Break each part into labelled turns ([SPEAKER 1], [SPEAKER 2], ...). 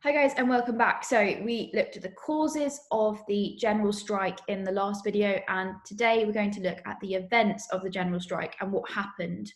[SPEAKER 1] Hi guys, and welcome back. So we looked at the causes of the general strike in the last video, and today we're going to look at the events of the general strike and what happened.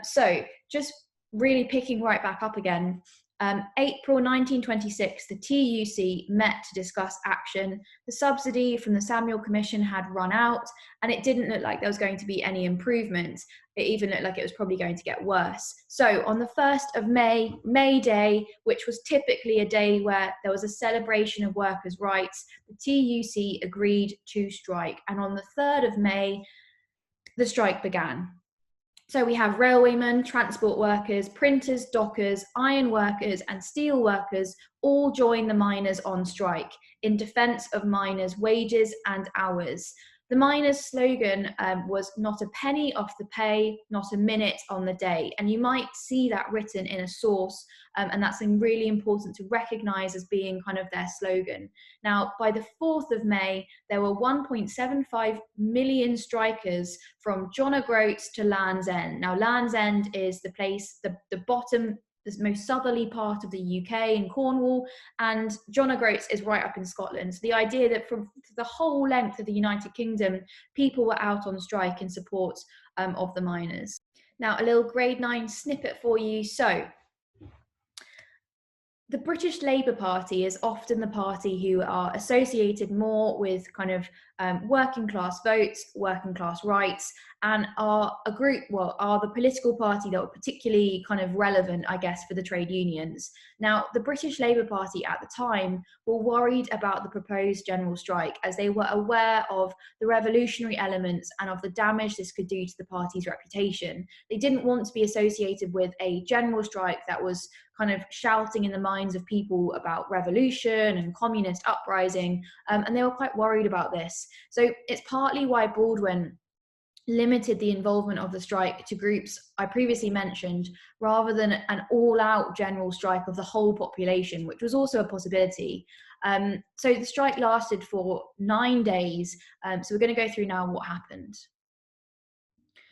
[SPEAKER 1] So just really picking right back up again, April 1926, the TUC met to discuss action. The subsidy from the Samuel Commission had run out, and it didn't look like there was going to be any improvements. It even looked like it was probably going to get worse. So on the 1st of May, May Day, which was typically a day where there was a celebration of workers' rights, the TUC agreed to strike. And on the 3rd of May, the strike began. So we have railwaymen, transport workers, printers, dockers, iron workers, and steel workers all join the miners on strike in defence of miners' wages and hours. The miners' slogan was "not a penny off the pay, not a minute on the day." And you might see that written in a source, and that's really important to recognise as being kind of their slogan. Now, by the 4th of May, there were 1.75 million strikers from John O'Groats to Land's End. Now, Land's End is the place, the bottom, the most southerly part of the UK in Cornwall, and John O'Groats is right up in Scotland. So the idea that from the whole length of the United Kingdom, people were out on strike in support of the miners. Now, a little grade 9 snippet for you. So the British Labour Party is often the party who are associated more with kind of working class votes, working class rights, and are the political party that were particularly kind of relevant, I guess, for the trade unions. Now, the British Labour Party at the time were worried about the proposed general strike, as they were aware of the revolutionary elements and of the damage this could do to the party's reputation. They didn't want to be associated with a general strike that was kind of shouting in the minds of people about revolution and communist uprising, and they were quite worried about this. So it's partly why Baldwin limited the involvement of the strike to groups I previously mentioned, rather than an all-out general strike of the whole population, which was also a possibility. So the strike lasted for 9 days. So we're going to go through now what happened.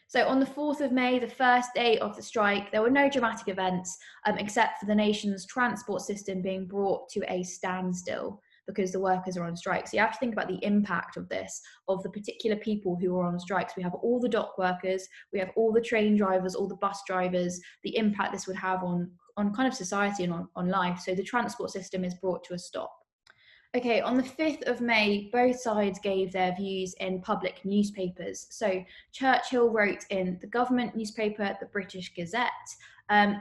[SPEAKER 1] So on the 4th of May, the first day of the strike, there were no dramatic events except for the nation's transport system being brought to a standstill because the workers are on strike. So you have to think about the impact of this, of the particular people who are on strikes. We have all the dock workers, we have all the train drivers, all the bus drivers, the impact this would have on kind of society and on life. So the transport system is brought to a stop. Okay, on the 5th of May, both sides gave their views in public newspapers. So Churchill wrote in the government newspaper, the British Gazette.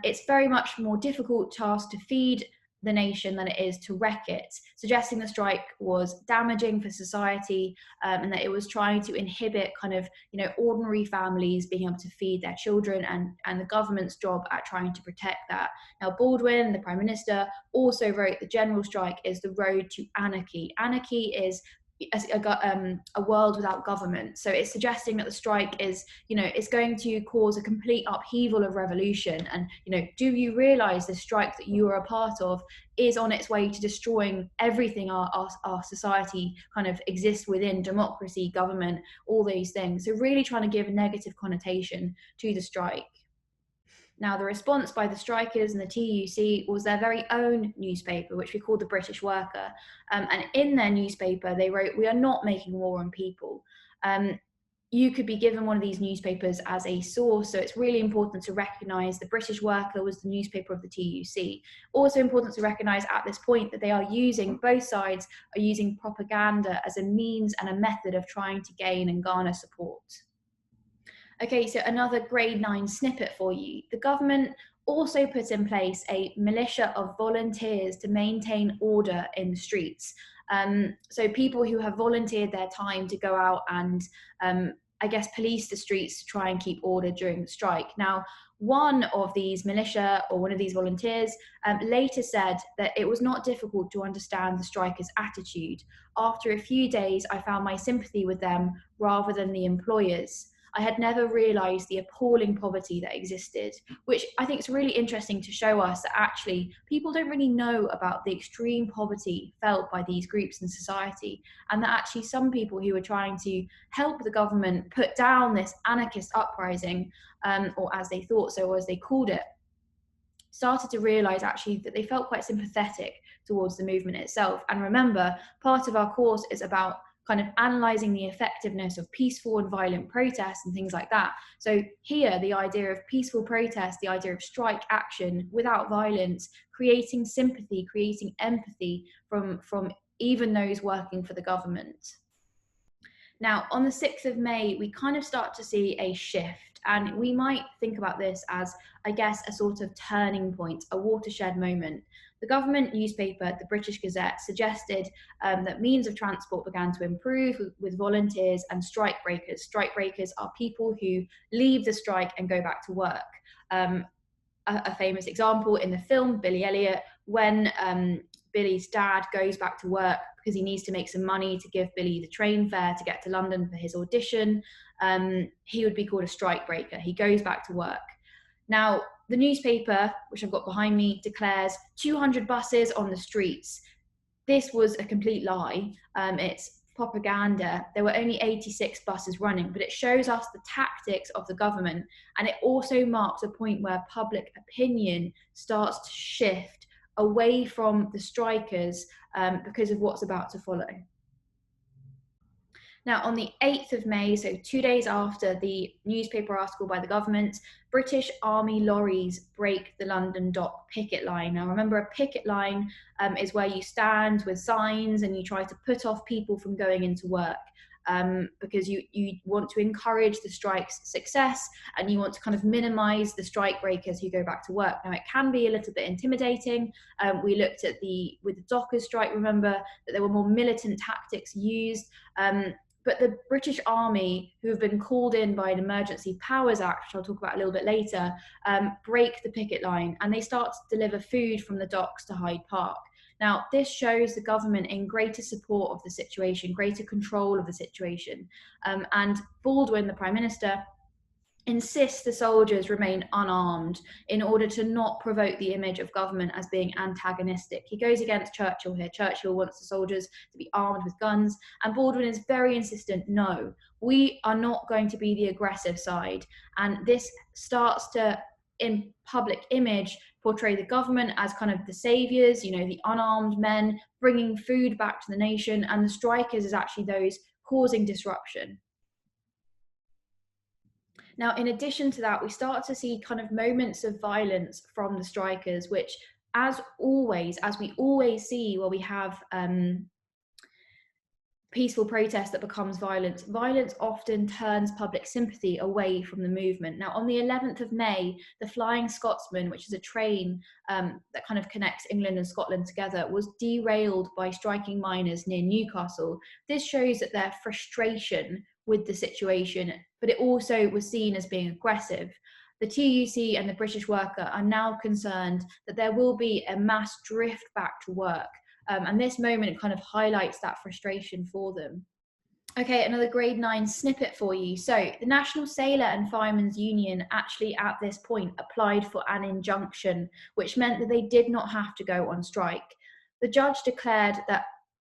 [SPEAKER 1] It's very much more difficult task to feed the nation than it is to wreck it, suggesting the strike was damaging for society, and that it was trying to inhibit kind of, ordinary families being able to feed their children, and the government's job at trying to protect that. Now, Baldwin, the Prime Minister, also wrote the general strike is the road to anarchy. Anarchy is a world without government. So it's suggesting that the strike is, it's going to cause a complete upheaval of revolution. And, do you realize the strike that you are a part of is on its way to destroying everything our society kind of exists within: democracy, government, all these things. So really trying to give a negative connotation to the strike. Now, the response by the strikers and the TUC was their very own newspaper, which we call the British Worker. And in their newspaper, they wrote, "We are not making war on people." You could be given one of these newspapers as a source, so it's really important to recognise the British Worker was the newspaper of the TUC. Also important to recognise at this point that both sides are using propaganda as a means and a method of trying to gain and garner support. Okay, so another grade 9 snippet for you. The government also put in place a militia of volunteers to maintain order in the streets. So people who have volunteered their time to go out and, police the streets to try and keep order during the strike. Now, one of these militia or one of these volunteers later said that it was not difficult to understand the strikers' attitude. After a few days, I found my sympathy with them rather than the employers. I had never realised the appalling poverty that existed, which I think is really interesting to show us that actually people don't really know about the extreme poverty felt by these groups in society, and that actually some people who were trying to help the government put down this anarchist uprising, or as they thought so, or as they called it, started to realize actually that they felt quite sympathetic towards the movement itself. And remember, part of our course is about kind of analyzing the effectiveness of peaceful and violent protests and things like that. So here, the idea of peaceful protest, the idea of strike action without violence, creating sympathy, creating empathy from even those working for the government. Now, on the 6th of May, we kind of start to see a shift, and we might think about this as, I guess, a sort of turning point, a watershed moment. The government newspaper, the British Gazette, suggested that means of transport began to improve with volunteers and strike breakers. Strike breakers are people who leave the strike and go back to work. A famous example in the film, Billy Elliot, when Billy's dad goes back to work because he needs to make some money to give Billy the train fare to get to London for his audition, he would be called a strike breaker. He goes back to work. Now, the newspaper, which I've got behind me, declares 200 buses on the streets. This was a complete lie. It's propaganda. There were only 86 buses running, but it shows us the tactics of the government. And it also marks a point where public opinion starts to shift away from the strikers because of what's about to follow. Now, on the 8th of May, so 2 days after the newspaper article by the government, British Army lorries break the London Dock picket line. Now, remember, a picket line is where you stand with signs and you try to put off people from going into work because you want to encourage the strike's success and you want to kind of minimize the strike breakers who go back to work. Now, it can be a little bit intimidating. We looked at with the dockers strike, remember that there were more militant tactics used. But the British Army, who have been called in by an Emergency Powers Act, which I'll talk about a little bit later, break the picket line and they start to deliver food from the docks to Hyde Park. Now, this shows the government in greater support of the situation, greater control of the situation. And Baldwin, the Prime Minister, insists the soldiers remain unarmed in order to not provoke the image of government as being antagonistic. He goes against Churchill here. Churchill wants the soldiers to be armed with guns, and Baldwin is very insistent, no, we are not going to be the aggressive side. And this starts to, in public image, portray the government as kind of the saviors, you know, the unarmed men bringing food back to the nation, and the strikers as actually those causing disruption. Now, in addition to that, we start to see kind of moments of violence from the strikers, which, as we always see where we have peaceful protest that becomes violence, violence often turns public sympathy away from the movement. Now, on the 11th of May, the Flying Scotsman, which is a train that kind of connects England and Scotland together, was derailed by striking miners near Newcastle. This shows that their frustration with the situation, but it also was seen as being aggressive. The TUC and the British worker are now concerned that there will be a mass drift back to work. And this moment kind of highlights that frustration for them. Okay, another grade 9 snippet for you. So the National Sailor and Firemen's Union actually at this point applied for an injunction, which meant that they did not have to go on strike. The judge declared that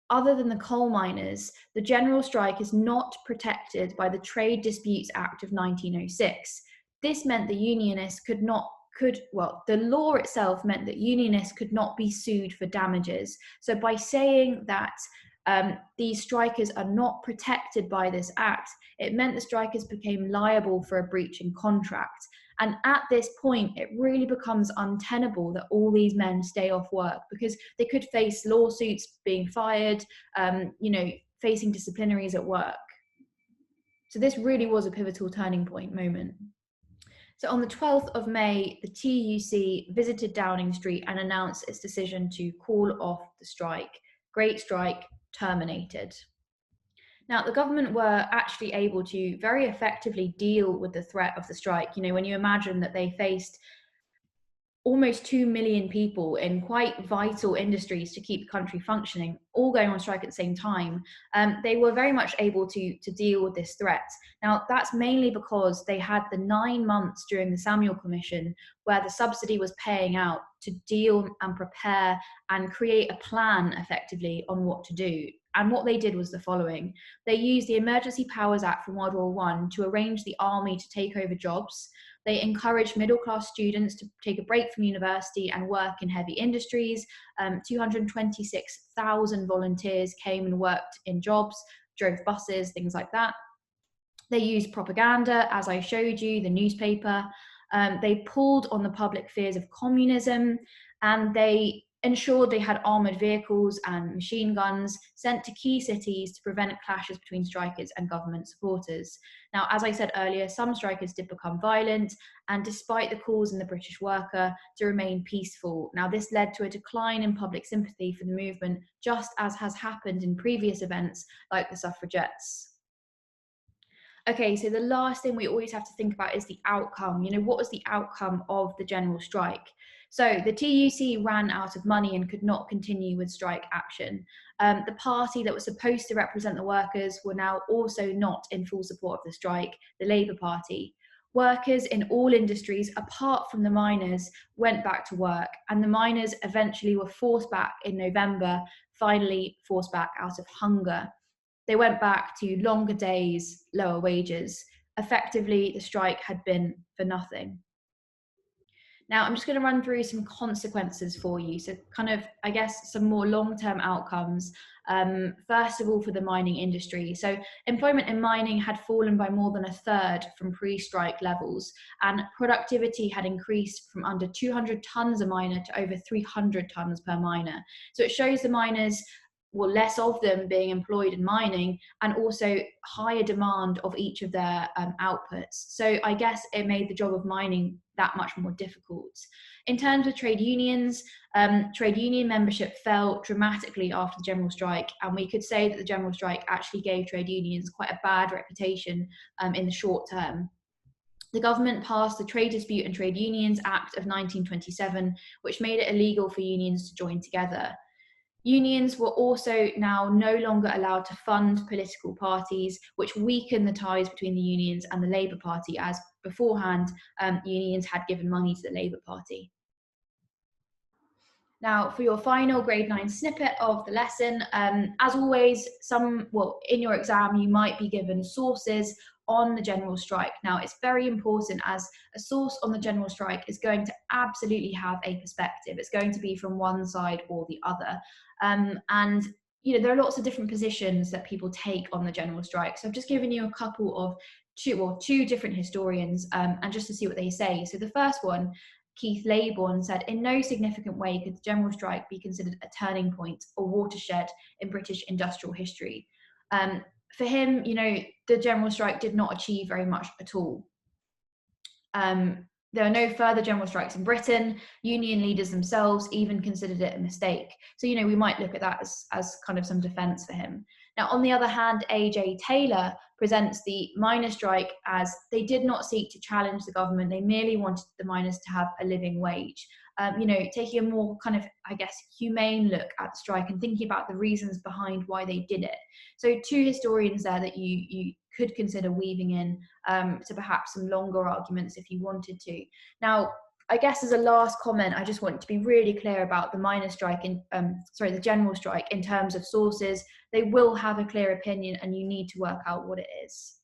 [SPEAKER 1] other than the coal miners, the general strike is not protected by the Trade Disputes Act of 1906. This meant the unionists the law itself meant that unionists could not be sued for damages. So by saying that these strikers are not protected by this act, it meant the strikers became liable for a breach in contract. And at this point, it really becomes untenable that all these men stay off work because they could face lawsuits, being fired, facing disciplinaries at work. So this really was a pivotal turning point moment. So on the 12th of May, the TUC visited Downing Street and announced its decision to call off the strike. Great strike terminated. Now, the government were actually able to very effectively deal with the threat of the strike. You know, when you imagine that they faced almost 2 million people in quite vital industries to keep the country functioning, all going on strike at the same time, they were very much able to deal with this threat. Now, that's mainly because they had the 9 months during the Samuel Commission where the subsidy was paying out to deal and prepare and create a plan effectively on what to do. And what they did was the following. They used the Emergency Powers Act from World War I to arrange the army to take over jobs. They encouraged middle-class students to take a break from university and work in heavy industries. 226,000 volunteers came and worked in jobs, drove buses, things like that. They used propaganda, as I showed you, the newspaper. They pulled on the public fears of communism, and they ensured they had armoured vehicles and machine guns sent to key cities to prevent clashes between strikers and government supporters. Now, as I said earlier, some strikers did become violent, and despite the calls in the British worker to remain peaceful. Now, this led to a decline in public sympathy for the movement, just as has happened in previous events like the suffragettes. Okay, so the last thing we always have to think about is the outcome. You know, what was the outcome of the general strike? So the TUC ran out of money and could not continue with strike action. The party that was supposed to represent the workers were now also not in full support of the strike, the Labour Party. Workers in all industries, apart from the miners, went back to work, and the miners eventually were forced back in November, finally forced back out of hunger. They went back to longer days, lower wages. Effectively, the strike had been for nothing. Now, I'm just going to run through some consequences for you. So kind of, I guess, some more long-term outcomes. First of all, for the mining industry. So employment in mining had fallen by more than a third from pre-strike levels, and productivity had increased from under 200 tonnes a miner to over 300 tonnes per miner. So it shows the miners, well, less of them being employed in mining, and also higher demand of each of their outputs. So I guess it made the job of mining that much more difficult. In terms of trade unions, trade union membership fell dramatically after the general strike, and we could say that the general strike actually gave trade unions quite a bad reputation in the short term. The government passed the Trade Dispute and Trade Unions Act of 1927, which made it illegal for unions to join together. Unions were also now no longer allowed to fund political parties, which weakened the ties between the unions and the Labour Party, as beforehand unions had given money to the Labour Party. Now, for your final grade 9 snippet of the lesson, as always, in your exam, you might be given sources on the general strike. Now, it's very important, as a source on the general strike is going to absolutely have a perspective. It's going to be from one side or the other. And you know, there are lots of different positions that people take on the general strike. So I've just given you a couple of two different historians, and just to see what they say. So the first one, Keith Laybourne, said, in no significant way could the general strike be considered a turning point or watershed in British industrial history. For him, you know, the general strike did not achieve very much at all. There are no further general strikes in Britain. Union leaders themselves even considered it a mistake. So, you know, we might look at that as kind of some defense for him. Now, on the other hand, A.J. Taylor presents the miners' strike as they did not seek to challenge the government. They merely wanted the miners to have a living wage. You know, taking a more kind of, I guess, humane look at the strike and thinking about the reasons behind why they did it. So two historians there that you could consider weaving in to perhaps some longer arguments if you wanted to. Now, I guess as a last comment, I just want to be really clear about the miners' strike, the general strike in terms of sources. They will have a clear opinion, and you need to work out what it is.